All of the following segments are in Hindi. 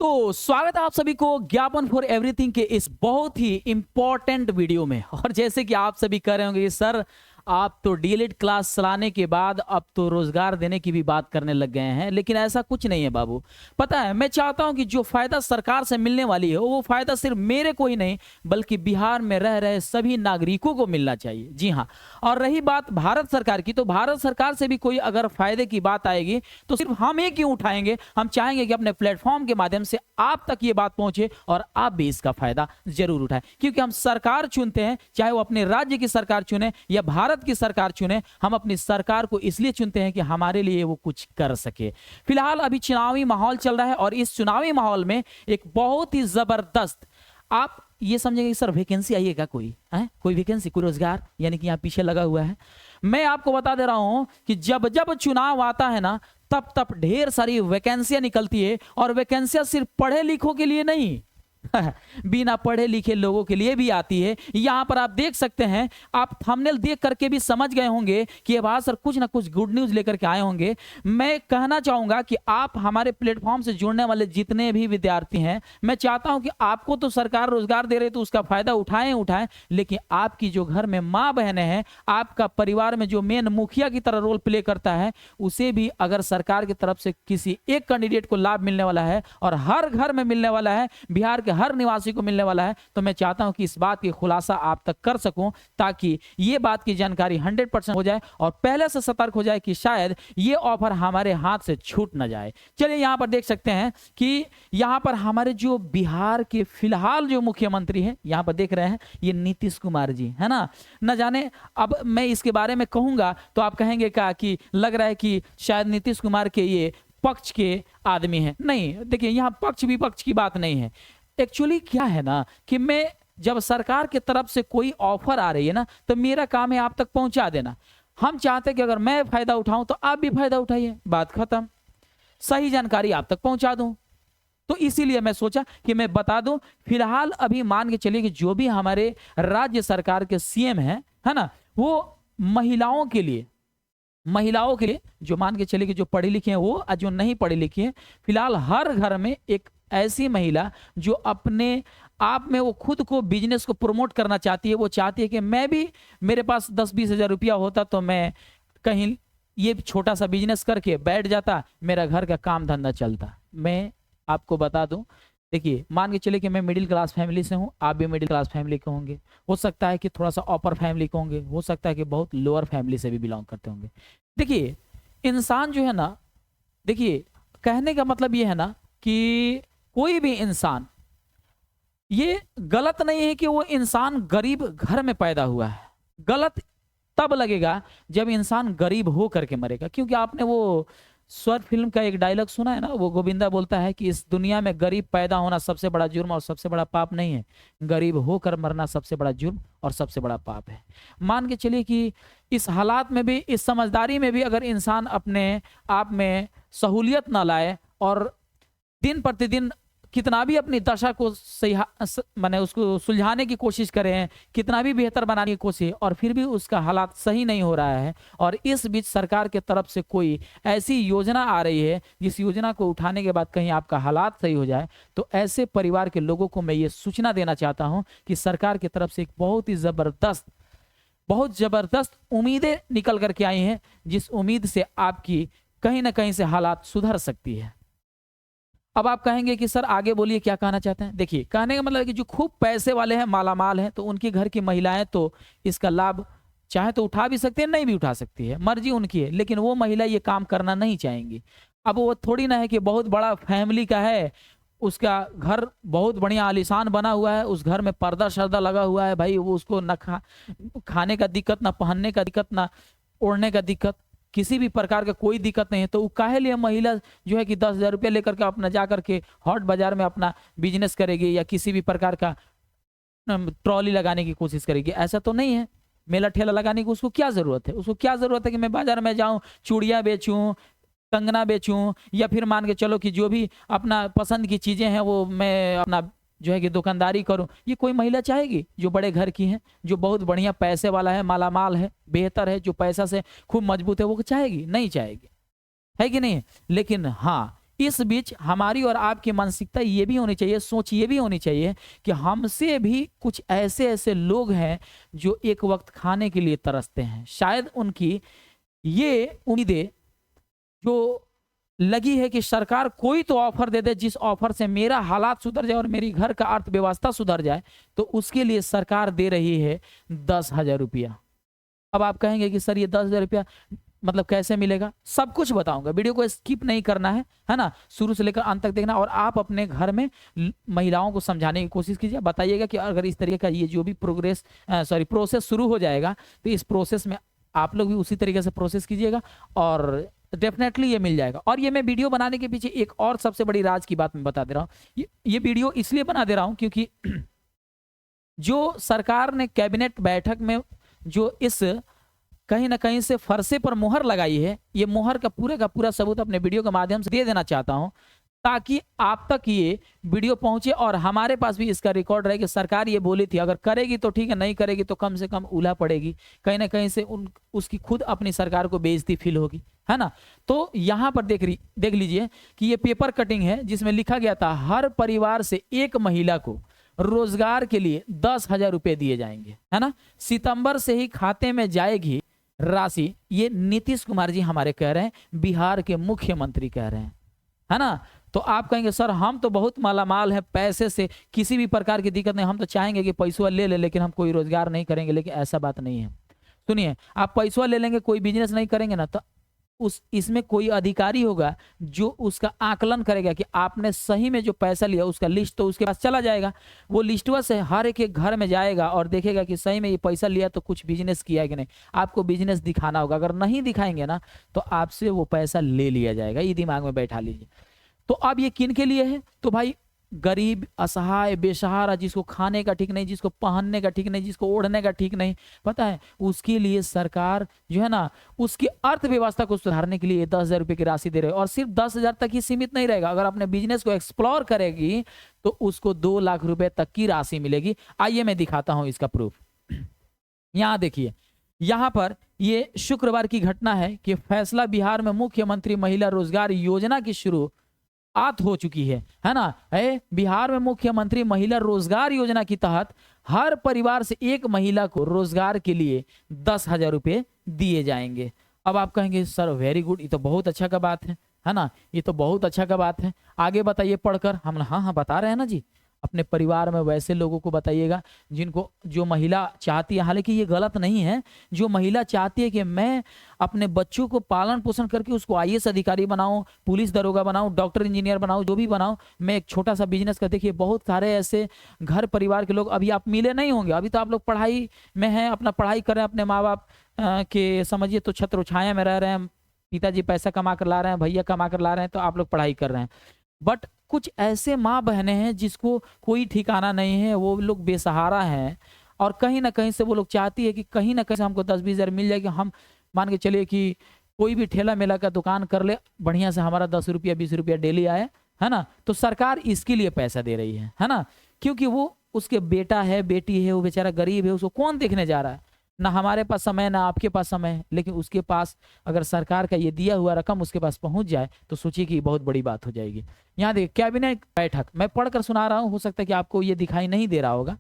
तो स्वागत है आप सभी को ज्ञापन फॉर एवरीथिंग के इस बहुत ही इंपॉर्टेंट वीडियो में। और जैसे कि आप सभी कह रहे होंगे सर आप तो डीएलएड क्लास चलाने के बाद अब तो रोजगार देने की भी बात करने लग गए हैं, लेकिन ऐसा कुछ नहीं है बाबू। पता है, मैं चाहता हूं कि जो फायदा सरकार से मिलने वाली है वो फायदा सिर्फ मेरे को ही नहीं बल्कि बिहार में रह रहे सभी नागरिकों को मिलना चाहिए। जी हाँ, और रही बात भारत सरकार की, तो भारत सरकार से भी कोई अगर फायदे की बात आएगी तो सिर्फ हम ही क्यों उठाएंगे। हम चाहेंगे कि अपने प्लेटफॉर्म के माध्यम से आप तक ये बात पहुंचे और आप भी इसका फायदा जरूर उठाएं, क्योंकि हम सरकार चुनते हैं, चाहे वो अपने राज्य की सरकार चुने या भारत की सरकार चुने। हम अपनी सरकार को इसलिए चुनते हैं कि हमारे लिए वो कुछ कर सके। फिलहाल अभी चुनावी माहौल चल रहा है और इस चुनावी माहौल में एक बहुत ही जबरदस्त, आप ये समझेंगे सर वैकेंसी आई है क्या, कोई है कोई वैकेंसी, कोई रोजगार, यानी कि यहाँ पीछे लगा हुआ है। मैं आपको बता दे रहा हूं कि जब जब चुनाव आता है ना तब तब ढेर सारी वैकेंसियां निकलती है, और वैकेंसियां सिर्फ पढ़े लिखों के लिए नहीं बिना पढ़े लिखे लोगों के लिए भी आती है। यहां पर आप देख सकते हैं, आप थंबनेल देख करके भी समझ गए होंगे कि अब सर कुछ ना कुछ गुड न्यूज लेकर के आए होंगे। मैं कहना चाहूंगा कि आप हमारे प्लेटफॉर्म से जुड़ने वाले जितने भी विद्यार्थी हैं, मैं चाहता हूं कि आपको तो सरकार रोजगार दे रही है तो उसका फायदा उठाएं, लेकिन आपकी जो घर में माँ बहनें हैं, आपका परिवार में जो मेन मुखिया की तरह रोल प्ले करता है, उसे भी अगर सरकार की तरफ से किसी एक कैंडिडेट को लाभ मिलने वाला है और हर घर में मिलने वाला है, बिहार के हर निवासी को मिलने वाला है, तो मैं चाहता हूं कि इस बात की खुलासा आप तक कर सकूं ताकि ये बात की जानकारी 100% हो जाए और पहले से सतर्क हो जाए कि शायद ये ऑफर हमारे हाथ से छूट ना जाए। चलिए यहां पर देख सकते हैं कि यहां पर हमारे जो बिहार के फिलहाल जो मुख्यमंत्री हैं, यहां पर देख रहे हैं ये नीतीश कुमार जी है ना। न जाने अब मैं इसके बारे में कहूंगा तो आप कहेंगे क्या कि लग रहा है कि शायद नीतीश कुमार के ये पक्ष के आदमी हैं। नहीं, देखिए यहां पक्ष विपक्ष की बात नहीं है। एक्चुअली क्या है ना कि मैं जब सरकार की तरफ से कोई ऑफर आ रही है ना तो मेरा काम है आप तक पहुंचा देना। हम चाहते हैं कि अगर मैं फायदा उठाऊं तो आप भी फायदा उठाइए, बात खत्म, सही जानकारी आप तक पहुंचा दूं। तो इसीलिए मैं सोचा कि मैं बता दूं। फिलहाल अभी मान के चलिए कि जो भी हमारे राज्य सरकार के सीएम है ना, वो महिलाओं के लिए जो मान के चलिए कि जो पढ़ी लिखी हैं वो और जो नहीं पढ़ी लिखी है, फिलहाल हर घर में एक ऐसी महिला जो अपने आप में वो खुद को बिजनेस को प्रमोट करना चाहती है। वो चाहती है कि मैं भी, मेरे पास 10-20 हज़ार रुपया होता तो मैं कहीं ये छोटा सा बिजनेस करके बैठ जाता, मेरा घर का काम धंधा चलता। मैं आपको बता दूं, देखिए मान के चलिए कि मैं मिडिल क्लास फैमिली से हूं, आप भी मिडिल क्लास फैमिली के होंगे, हो सकता है कि थोड़ा सा अपर फैमिली के होंगे, हो सकता है कि बहुत लोअर फैमिली से भी बिलोंग करते होंगे। देखिए इंसान जो है ना, देखिए कहने का मतलब ये है ना कि कोई भी इंसान, ये गलत नहीं है कि वो इंसान गरीब घर में पैदा हुआ है। गलत तब लगेगा जब इंसान गरीब हो करके मरेगा, क्योंकि आपने वो स्वर फिल्म का एक डायलॉग सुना है ना, वो गोविंदा बोलता है कि इस दुनिया में गरीब पैदा होना सबसे बड़ा जुर्म और सबसे बड़ा पाप नहीं है, गरीब होकर मरना सबसे बड़ा जुर्म और सबसे बड़ा पाप है। मान के चलिए कि इस हालात में भी, इस समझदारी में भी अगर इंसान अपने आप में सहूलियत ना लाए और दिन प्रतिदिन कितना भी अपनी दशा को माने उसको सुलझाने की कोशिश करें, कितना भी बेहतर बनाने की कोशिश, और फिर भी उसका हालात सही नहीं हो रहा है, और इस बीच सरकार के तरफ से कोई ऐसी योजना आ रही है जिस योजना को उठाने के बाद कहीं आपका हालात सही हो जाए, तो ऐसे परिवार के लोगों को मैं ये सूचना देना चाहता हूं कि सरकार की तरफ से एक बहुत जबरदस्त उम्मीदें निकल करके आई हैं, जिस उम्मीद से आपकी कहीं ना कहीं से हालात सुधर सकती है। अब आप कहेंगे कि सर आगे बोलिए क्या कहना चाहते हैं। देखिए कहने का मतलब है कि जो खूब पैसे वाले हैं, मालामाल हैं, तो उनके घर की महिलाएं तो इसका लाभ चाहे तो उठा भी सकती है, नहीं भी उठा सकती है, मर्जी उनकी है, लेकिन वो महिला ये काम करना नहीं चाहेंगी। अब वो थोड़ी ना है कि बहुत बड़ा फैमिली का है, उसका घर बहुत बढ़िया आलीशान बना हुआ है, उस घर में पर्दा शर्दा लगा हुआ है, भाई वो उसको न खाने का दिक्कत, ना पहनने का दिक्कत, ना ओढ़ने का दिक्कत, किसी भी प्रकार का कोई दिक्कत नहीं है। तो काहे लिए महिला जो है कि 10,000 रुपया लेकर के अपना जा करके हॉट बाजार में अपना बिजनेस करेगी या किसी भी प्रकार का ट्रॉली लगाने की कोशिश करेगी? ऐसा तो नहीं है। मेला ठेला लगाने की उसको क्या जरूरत है? उसको क्या जरूरत है कि मैं बाजार में जाऊं, चूड़ियां बेचूं, कंगना बेचूं, या फिर मान के चलो कि जो भी अपना पसंद की चीजें हैं वो मैं अपना जो है कि दुकानदारी करूं? ये कोई महिला चाहेगी जो बड़े घर की है, जो बहुत बढ़िया पैसे वाला है, मालामाल है, बेहतर है, जो पैसा से खूब मजबूत है, वो चाहेगी? नहीं चाहेगी, है कि नहीं? लेकिन हाँ, इस बीच हमारी और आपकी मानसिकता ये भी होनी चाहिए, सोच ये भी होनी चाहिए कि हमसे भी कुछ ऐसे ऐसे लोग हैं जो एक वक्त खाने के लिए तरसते हैं। शायद उनकी ये उम्मीदें जो लगी है कि सरकार कोई तो ऑफर दे दे जिस ऑफर से मेरा हालात सुधर जाए और मेरी घर का अर्थव्यवस्था सुधर जाए, तो उसके लिए सरकार दे रही है 10,000 रुपया। अब आप कहेंगे कि सर ये 10,000 रुपया मतलब कैसे मिलेगा? सब कुछ बताऊंगा, वीडियो को स्किप नहीं करना है ना, शुरू से लेकर अंत तक देखना। और आप अपने घर में महिलाओं को समझाने की कोशिश कीजिए, बताइएगा कि अगर इस तरीके का ये जो भी प्रोसेस शुरू हो जाएगा तो इस प्रोसेस में आप लोग भी उसी तरीके से प्रोसेस कीजिएगा और डेफिनेटली ये मिल जाएगा। और ये मैं वीडियो बनाने के पीछे एक और सबसे बड़ी राज की बात मैं बता दे रहा हूँ। ये वीडियो इसलिए बना दे रहा हूँ क्योंकि जो सरकार ने कैबिनेट बैठक में जो इस कहीं ना कहीं से फरसे पर मोहर लगाई है, ये मोहर का पूरा सबूत अपने वीडियो के माध्यम से दे देना चाहता हूं ताकि आप तक ये वीडियो पहुंचे और हमारे पास भी इसका रिकॉर्ड रहे कि सरकार ये बोली थी, अगर करेगी तो ठीक है, नहीं करेगी तो कम से कम उल्हा पड़ेगी, कहीं ना कहीं से उसकी खुद अपनी सरकार को बेइज्जती फील होगी, है ना। तो यहां पर देख लीजिए कि ये पेपर कटिंग है जिसमें लिखा गया था हर परिवार से एक महिला को रोजगार के लिए 10,000 रुपए दिए जाएंगे, है ना। सितंबर से ही खाते में जाएगी राशि, ये नीतीश कुमार जी हमारे कह रहे हैं, बिहार के मुख्यमंत्री कह रहे हैं, है ना। तो आप कहेंगे सर हम तो बहुत मालामाल है, पैसे से किसी भी प्रकार की दिक्कत नहीं, हम तो चाहेंगे कि पैसा ले लेकिन हम कोई रोजगार नहीं करेंगे। लेकिन ऐसा बात नहीं है। सुनिए, आप पैसा ले लेंगे, कोई बिजनेस नहीं करेंगे ना, तो इसमें कोई अधिकारी होगा जो उसका आकलन करेगा कि आपने सही में जो पैसा लिया उसका लिस्ट तो उसके पास चला जाएगा। वो लिस्टवा से हर एक घर में जाएगा और देखेगा कि सही में ये पैसा लिया तो कुछ बिजनेस किया है कि नहीं। आपको बिजनेस दिखाना होगा, अगर नहीं दिखाएंगे ना तो आपसे वो पैसा ले लिया जाएगा। ये दिमाग में बैठा लीजिए। तो अब ये किन के लिए है? तो भाई गरीब, असहाय, बेसहारा, जिसको खाने का ठीक नहीं, जिसको पहनने का ठीक नहीं, जिसको ओढ़ने का ठीक नहीं, पता है, उसके लिए सरकार जो है ना उसकी अर्थव्यवस्था को सुधारने के लिए 10,000 रुपए की राशि दे रहे हैं। और सिर्फ 10,000 तक ही सीमित नहीं रहेगा, अगर अपने बिजनेस को एक्सप्लोर करेगी तो उसको 2 लाख रुपए तक की राशि मिलेगी। आइए मैं दिखाता हूं इसका प्रूफ। यहां देखिए, यहां पर ये शुक्रवार की घटना है कि फैसला बिहार में मुख्यमंत्री महिला रोजगार योजना की शुरुआत हो चुकी है ना। बिहार में मुख्यमंत्री महिला रोजगार योजना के तहत हर परिवार से एक महिला को रोजगार के लिए 10,000 रुपए दिए जाएंगे। अब आप कहेंगे सर वेरी गुड, ये तो बहुत अच्छा का बात है ना, ये तो बहुत अच्छा का बात है। आगे बताइए पढ़कर। हम हाँ बता रहे हैं ना जी। अपने परिवार में वैसे लोगों को बताइएगा जिनको, जो महिला चाहती है, हालांकि ये गलत नहीं है, जो महिला चाहती है कि मैं अपने बच्चों को पालन पोषण करके उसको IAS अधिकारी बनाऊं, पुलिस दरोगा बनाऊं, डॉक्टर इंजीनियर बनाऊं, जो भी बनाऊं, मैं एक छोटा सा बिजनेस कर। देखिए बहुत सारे ऐसे घर परिवार के लोग, अभी आप मिले नहीं होंगे, अभी तो आप लोग पढ़ाई में हैं, अपना पढ़ाई कर रहे हैं, अपने माँ बाप के समझिए तो छत्र छाया में रह रहे हैं, पिताजी पैसा कमा कर ला रहे हैं, भैया कमा कर ला रहे हैं, तो आप लोग पढ़ाई कर रहे हैं। बट कुछ ऐसे माँ बहनें हैं जिसको कोई ठिकाना नहीं है, वो लोग बेसहारा हैं और कहीं ना कहीं से वो लोग चाहती है कि कहीं ना कहीं से हमको 10-20 हज़ार मिल जाए कि हम मान के चलिए कि कोई भी ठेला मेला का दुकान कर ले, बढ़िया से हमारा 10 रुपया 20 रुपया डेली आए, है ना। तो सरकार इसके लिए पैसा दे रही है ना, क्योंकि वो उसके बेटा है, बेटी है, वो बेचारा गरीब है, उसको कौन देखने जा रहा है। ना हमारे पास समय, ना आपके पास समय है, लेकिन उसके पास अगर सरकार का ये दिया हुआ रकम उसके पास पहुंच जाए तो सोचिए कि बहुत बड़ी बात हो जाएगी। यहाँ देखिए, कैबिनेट बैठक मैं पढ़कर सुना रहा हूं, हो सकता है कि आपको ये दिखाई नहीं दे रहा होगा।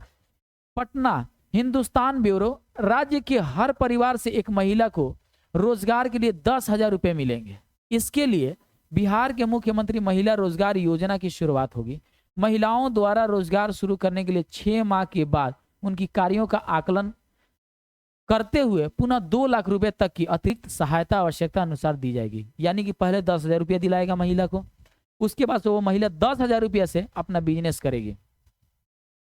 पटना, हिंदुस्तान ब्यूरो, राज्य के हर परिवार से एक महिला को रोजगार के लिए 10,000 रुपए मिलेंगे। इसके लिए बिहार के मुख्यमंत्री महिला रोजगार योजना की शुरुआत होगी। महिलाओं द्वारा रोजगार शुरू करने के लिए 6 माह के बाद उनकी कार्यों का आकलन करते हुए पुनः 2 लाख रुपए तक की अतिरिक्त सहायता आवश्यकता अनुसार दी जाएगी। यानी कि पहले 10,000 रुपया दिलाएगा महिला को, उसके बाद वो महिला 10,000 रुपया से अपना बिजनेस करेगी।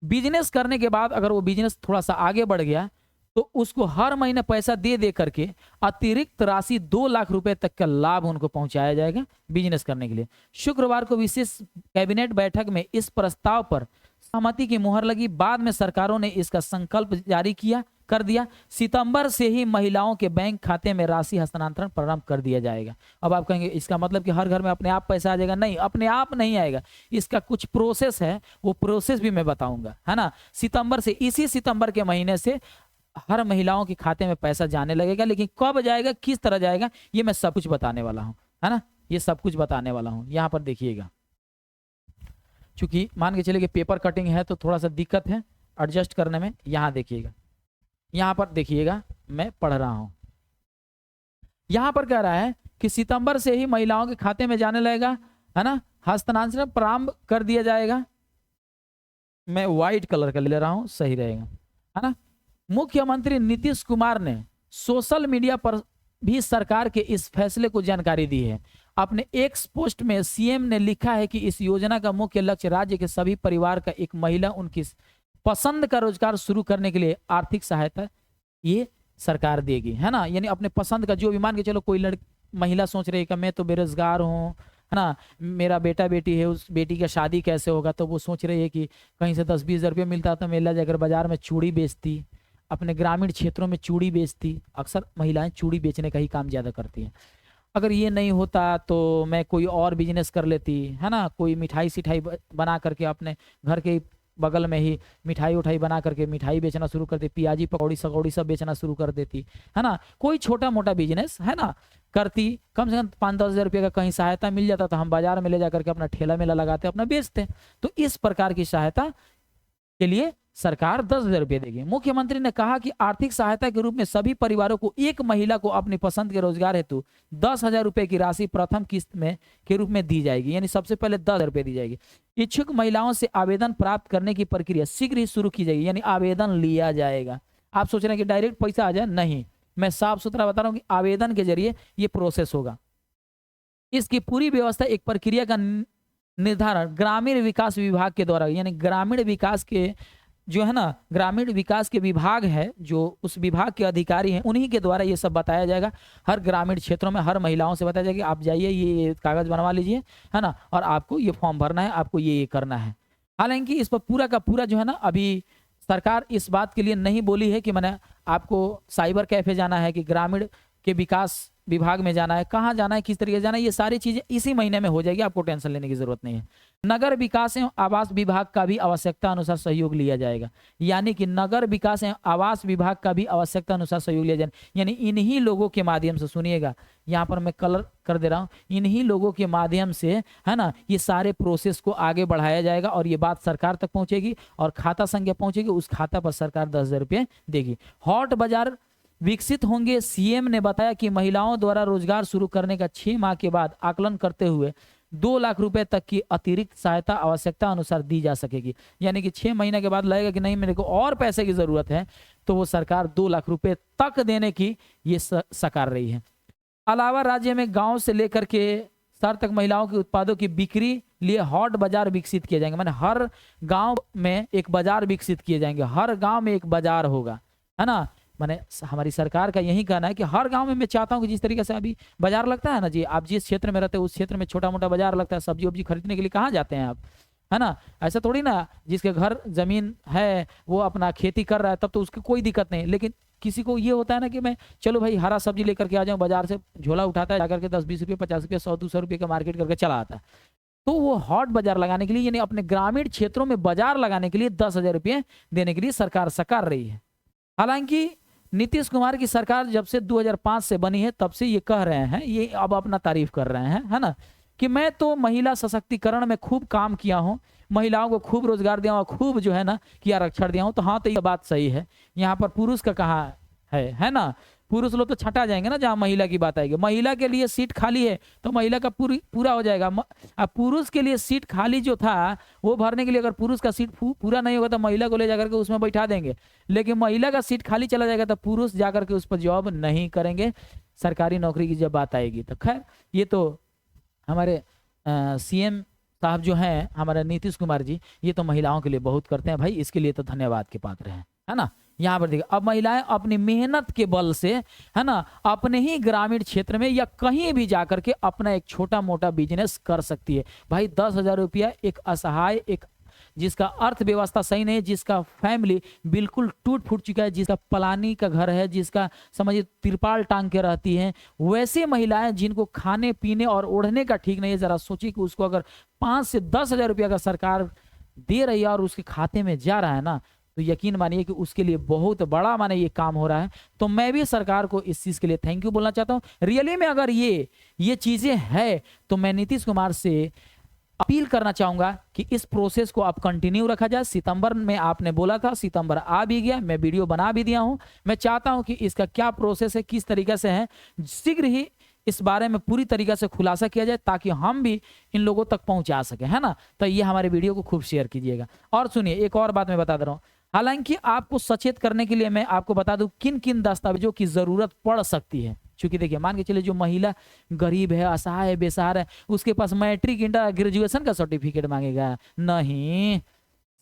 बिजनेस करने के बाद अगर वो बिजनेस थोड़ा सा आगे बढ़ गया तो उसको हर महीने पैसा दे करके अतिरिक्त राशि 2 लाख रुपए तक का लाभ उनको पहुंचाया जाएगा बिजनेस करने के लिए। शुक्रवार को विशेष कैबिनेट बैठक में इस प्रस्ताव पर सहमति की मुहर लगी। बाद में सरकारों ने इसका संकल्प जारी कर दिया। सितंबर से ही महिलाओं के बैंक खाते में राशि हस्तांतरण प्रारंभ कर दिया जाएगा। अब आप कहेंगे इसका मतलब कि हर घर में अपने आप पैसा आ जाएगा? नहीं, अपने आप नहीं आएगा, इसका कुछ प्रोसेस है, वो प्रोसेस भी मैं बताऊंगा, है ना। सितंबर से, इसी सितंबर के महीने से हर महिलाओं के खाते में पैसा जाने लगेगा, लेकिन कब जाएगा, किस तरह जाएगा, ये मैं सब कुछ बताने वाला हूं, है ना। ये सब कुछ बताने वाला हूँ। यहाँ पर देखिएगा, चूंकि मान के चलिए कि पेपर कटिंग है तो थोड़ा सा दिक्कत है एडजस्ट करने में। यहाँ देखिएगा, यहाँ पर देखिएगा, मैं पढ़ रहा हूँ। यहाँ पर कह रहा है कि सितंबर से ही महिलाओं के खाते में जाने लगेगा, है ना, हस्तांतरण प्रारंभ कर दिया जाएगा। मैं व्हाइट कलर का ले रहा हूँ, सही रहेगा, है ना। मुख्यमंत्री नीतीश कुमार ने सोशल मीडिया पर भी सरकार के इस फैसले को जानकारी दी है। अपने एक्स पोस्ट में सीएम ने लिखा है कि इस योजना का मुख्य लक्ष्य राज्य के सभी परिवार का एक महिला उनकी पसंद का रोजगार शुरू करने के लिए आर्थिक सहायता ये सरकार देगी, है ना। यानी अपने पसंद का, जो भी मान के चलो कोई महिला सोच रही है कि मैं तो बेरोजगार हूँ, है ना, मेरा बेटा बेटी है, उस बेटी का शादी कैसे होगा, तो वो सोच रही है कि कहीं से 10-20 हज़ार रुपये मिलता तो मेला जाकर बाजार में चूड़ी बेचती, अपने ग्रामीण क्षेत्रों में चूड़ी बेचती। अक्सर महिलाएं चूड़ी बेचने का ही काम ज़्यादा करती हैं। अगर ये नहीं होता तो मैं कोई और बिजनेस कर लेती, है ना, कोई मिठाई सिठाई बना करके अपने घर के बगल में ही मिठाई उठाई बना करके मिठाई बेचना शुरू कर देती, पियाजी पकौड़ी सकौड़ी सब बेचना शुरू कर देती, है ना। कोई छोटा मोटा बिजनेस, है ना, करती। कम से कम 5-10 हज़ार रुपये का कहीं सहायता मिल जाता तो हम बाजार में ले जा करके अपना ठेला मेला लगाते, अपना बेचते। तो इस प्रकार की सहायता के लिए सरकार 10,000 रुपये देगी। मुख्यमंत्री ने कहा कि आर्थिक सहायता के रूप में सभी परिवारों को एक महिला को अपनी पसंद के रोजगार हेतु 10,000 रुपये की राशि प्रथम किस्त में के रूप में दी जाएगी। यानी सबसे पहले 10,000 रुपये दी जाएगी। इच्छुक महिलाओं से आवेदन प्राप्त करने की प्रक्रिया शीघ्र ही शुरू की जाएगी, यानी आवेदन लिया जाएगा। आप सोच रहे हैं कि डायरेक्ट पैसा आ जाए, नहीं, मैं साफ सुथरा बता रहा हूँ कि आवेदन के जरिए ये प्रोसेस होगा। इसकी पूरी व्यवस्था, एक प्रक्रिया का निर्धारण ग्रामीण विकास विभाग के द्वारा, यानी ग्रामीण विकास के जो है ना, ग्रामीण विकास के विभाग है, जो उस विभाग के अधिकारी हैं, उन्हीं के द्वारा ये सब बताया जाएगा। हर ग्रामीण क्षेत्रों में हर महिलाओं से बताया जाएगा कि आप जाइए, ये कागज बनवा लीजिए, है ना, और आपको ये फॉर्म भरना है, आपको ये करना है। हालांकि इस पर पूरा का पूरा जो है ना, अभी सरकार इस बात के लिए नहीं बोली है कि मैंने आपको साइबर कैफे जाना है, कि ग्रामीण के विकास विभाग में जाना है, कहाँ जाना है, किस तरीके से जाना है, ये सारी चीजें इसी महीने में हो जाएगी, आपको टेंशन लेने की जरूरत नहीं है। नगर विकास एवं आवास विभाग का भी आवश्यकता अनुसार सहयोग लिया जाएगा, यानी कि नगर विकास एवं आवास विभाग का भी आवश्यकता अनुसार सहयोग लिया जाएगा। यानी इन्हीं लोगों के माध्यम से, सुनिएगा, यहाँ पर मैं कलर कर दे रहा हूँ, इन्हीं लोगों के माध्यम से, है ना, ये सारे प्रोसेस को आगे बढ़ाया जाएगा और ये बात सरकार तक पहुंचेगी और खाता संख्या पहुंचेगी, उस खाता पर सरकार 10,000 रुपये देगी। हॉट बाजार विकसित होंगे। सीएम ने बताया कि महिलाओं द्वारा रोजगार शुरू करने का 6 माह के बाद आकलन करते हुए 2 लाख रुपए तक की अतिरिक्त सहायता आवश्यकता अनुसार दी जा सकेगी। यानी कि 6 महीने के बाद लगेगा कि नहीं मेरे को और पैसे की जरूरत है, तो वो सरकार 2 लाख रुपए तक देने की ये सकार रही है। अलावा राज्य में गांव से लेकर के शहर तक महिलाओं के उत्पादों की बिक्री लिए हॉट बाजार विकसित किए जाएंगे। मैंने हर गांव में एक बाजार विकसित किए जाएंगे, हर गांव में एक बाजार होगा, है ना। मैंने हमारी सरकार का यही कहना है कि हर गांव में मैं चाहता हूं कि जिस तरीके से अभी बाजार लगता है ना जी, आप जिस क्षेत्र में रहते हैं उस क्षेत्र में छोटा मोटा बाजार लगता है, सब्जी वब्जी खरीदने के लिए कहाँ जाते हैं आप, है ना। ऐसा थोड़ी ना जिसके घर जमीन है वो अपना खेती कर रहा है तब तो उसकी कोई दिक्कत नहीं, लेकिन किसी को ये होता है ना कि मैं चलो भाई हरा सब्जी लेकर के आ जाऊँ, बाजार से झोला उठाता है जाकर के 10-20 रुपये 50 रुपये 100-200 रुपये का मार्केट करके चला आता है। तो वो हॉट बाजार लगाने के लिए, यानी अपने ग्रामीण क्षेत्रों में बाजार लगाने के लिए 10,000 रुपये देने के लिए सरकार सकार रही है। हालांकि नीतीश कुमार की सरकार जब से 2005 से बनी है तब से ये कह रहे हैं, ये अब अपना तारीफ कर रहे हैं, है ना, कि मैं तो महिला सशक्तिकरण में खूब काम किया हूँ, महिलाओं को खूब रोजगार दिया हूँ, खूब जो है ना कि आरक्षण दिया हूँ। तो हाँ, तो ये बात सही है। यहाँ पर पुरुष का कहाँ है ना, पुरुष लोग तो छटा जाएंगे ना जहाँ महिला की बात आएगी। महिला के लिए सीट खाली है तो महिला का पूरा हो जाएगा। अब पुरुष के लिए सीट खाली जो था वो भरने के लिए अगर पुरुष का सीट पूरा नहीं होगा तो महिला को ले जाकर के उसमें बैठा देंगे, लेकिन महिला का सीट खाली चला जाएगा तो पुरुष जाकर के उस पर जॉब नहीं करेंगे। सरकारी नौकरी की जब बात आएगी तो खैर ये तो हमारे सीएम साहब जो हैं हमारे नीतीश कुमार जी, ये तो महिलाओं के लिए बहुत करते हैं भाई, इसके लिए तो धन्यवाद के पात्र हैं, है ना। यहाँ पर देखिए, अब महिलाएं अपनी मेहनत के बल से, है ना, अपने ही ग्रामीण क्षेत्र में या कहीं भी जाकर के अपना एक छोटा मोटा बिजनेस कर सकती है। भाई 10,000 रुपया एक असहाय, एक जिसका अर्थव्यवस्था सही नहीं, जिसका फैमिली बिल्कुल टूट फूट चुका है, जिसका पलानी का घर है, जिसका समझिए तिरपाल टांग के रहती हैं, वैसे महिलाएं जिनको खाने पीने और ओढ़ने का ठीक नहीं है, जरा सोचिए कि उसको अगर 5 से 10,000 रुपया का सरकार दे रही है और उसके खाते में जा रहा है ना, तो यकीन मानिए कि उसके लिए बहुत बड़ा माने ये काम हो रहा है। तो मैं भी सरकार को इस चीज़ के लिए थैंक यू बोलना चाहता हूँ। रियली में अगर ये चीज़ें है तो मैं नीतीश कुमार से अपील करना चाहूंगा कि इस प्रोसेस को आप कंटिन्यू रखा जाए। सितंबर में आपने बोला था, सितंबर आ भी गया, मैं वीडियो बना भी दिया हूं। मैं चाहता हूं कि इसका क्या प्रोसेस है, किस तरीके से है, शीघ्र ही इस बारे में पूरी तरीके से खुलासा किया जाए ताकि हम भी इन लोगों तक पहुंचा सके, है ना। तो ये हमारे वीडियो को खूब शेयर कीजिएगा। और सुनिए, एक और बात मैं बता दे रहा हूँ, हालांकि आपको सचेत करने के लिए मैं आपको बता दूं किन किन दस्तावेजों की जरूरत पड़ सकती है। क्योंकि देखिए, मान के चलिए जो महिला गरीब है, असहाय है, बेसहारा है, उसके पास मैट्रिक इंटर ग्रेजुएशन का सर्टिफिकेट मांगेगा नहीं।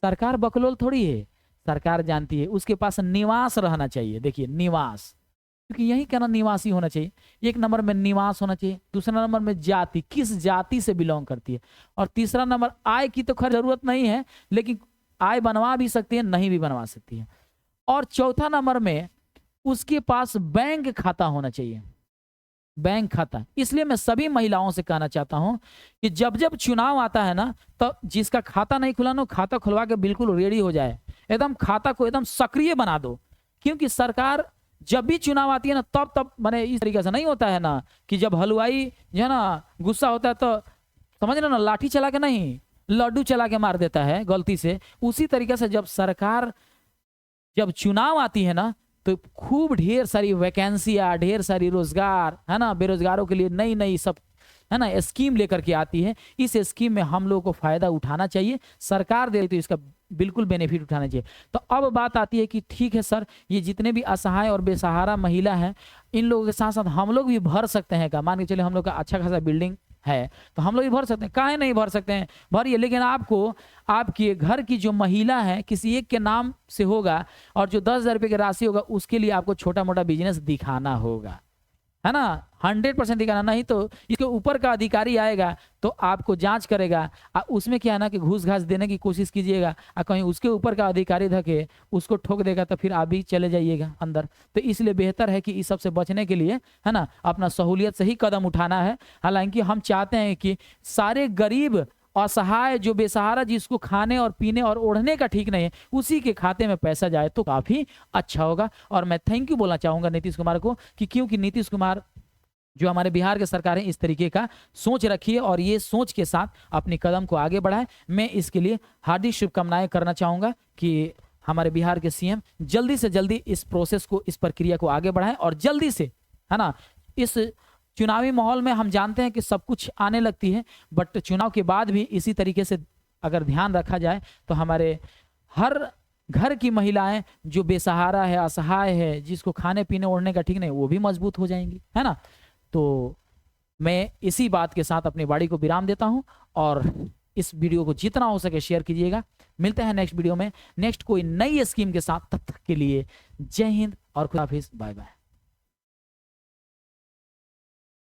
सरकार बकलोल थोड़ी है, सरकार जानती है उसके पास निवास रहना चाहिए। देखिए निवास, क्योंकि यही कहना निवासी होना चाहिए। एक नंबर में निवास होना चाहिए, दूसरा नंबर में जाति, किस जाति से बिलोंग करती है, और तीसरा नंबर आय की तो खैर जरूरत नहीं है, लेकिन आय बनवा भी सकती है, नहीं भी बनवा सकती है। और चौथा नंबर में उसके पास बैंक खाता होना चाहिए, बैंक खाता। इसलिए मैं सभी महिलाओं से कहना चाहता हूं कि जब जब चुनाव आता है ना, तो जिसका खाता नहीं खुला ना, खाता खुलवा के बिल्कुल रेडी हो जाए, एकदम खाता को एकदम सक्रिय बना दो। क्योंकि सरकार जब भी चुनाव आती है ना, तब माने इस तरीके से नहीं होता है ना कि जब हलवाई जो है ना गुस्सा होता है तो समझ रहे ना, लाठी चला के नहीं, लड्डू चला के मार देता है गलती से। उसी तरीके से जब सरकार, जब चुनाव आती है ना, तो खूब ढेर सारी वैकेंसियां, ढेर सारी रोजगार, है ना, बेरोजगारों के लिए नई नई सब, है ना, स्कीम लेकर के आती है। इस स्कीम में हम लोगों को फायदा उठाना चाहिए, सरकार दे तो इसका बिल्कुल बेनिफिट उठाना चाहिए। तो अब बात आती है कि ठीक है सर, ये जितने भी असहाय और बेसहारा महिला हैं, इन लोगों के साथ साथ हम लोग भी भर सकते हैं क्या? मान के चलिए हम लोग का अच्छा खासा बिल्डिंग है तो हम लोग भी भर सकते हैं, काहे नहीं भर सकते हैं, भरिए। लेकिन आपको आपके घर की जो महिला है किसी एक के नाम से होगा, और जो 10,000 रुपये की राशि होगा उसके लिए आपको छोटा मोटा बिजनेस दिखाना होगा, है ना, 100% दिखाना। नहीं तो इसके ऊपर का अधिकारी आएगा तो आपको जांच करेगा, उसमें क्या है ना कि घूस घास देने की कोशिश कीजिएगा, और कहीं उसके ऊपर का अधिकारी धके उसको ठोक देगा तो फिर आप भी चले जाइएगा अंदर। तो इसलिए बेहतर है कि इस सब से बचने के लिए, है ना, अपना सहूलियत से ही कदम उठाना है। हालांकि हम चाहते हैं कि सारे गरीब, असहाय, जो बेसहारा, जिसको खाने और पीने और ओढ़ने का ठीक नहीं है, उसी के खाते में पैसा जाए तो काफी अच्छा होगा। और मैं थैंक यू बोलना चाहूंगा नीतीश कुमार को कि क्योंकि नीतीश कुमार जो हमारे बिहार के सरकार है, इस तरीके का सोच रखी है और ये सोच के साथ अपनी कदम को आगे बढ़ाए। मैं इसके लिए हार्दिक शुभकामनाएं करना चाहूंगा कि हमारे बिहार के सीएम जल्दी से जल्दी इस प्रोसेस को, इस प्रक्रिया को आगे बढ़ाएं, और जल्दी से, है ना, इस चुनावी माहौल में हम जानते हैं कि सब कुछ आने लगती है, बट चुनाव के बाद भी इसी तरीके से अगर ध्यान रखा जाए तो हमारे हर घर की महिलाएं जो बेसहारा है, असहाय है, जिसको खाने पीने ओढ़ने का ठीक नहीं, वो भी मजबूत हो जाएंगी, है ना। तो मैं इसी बात के साथ अपनी वाणी को विराम देता हूं, और इस वीडियो को जितना हो सके शेयर कीजिएगा। मिलते हैं नेक्स्ट वीडियो में, नेक्स्ट कोई नई स्कीम के साथ। तब तक के लिए जय हिंद और खुदा हाफिज, बाय बाय।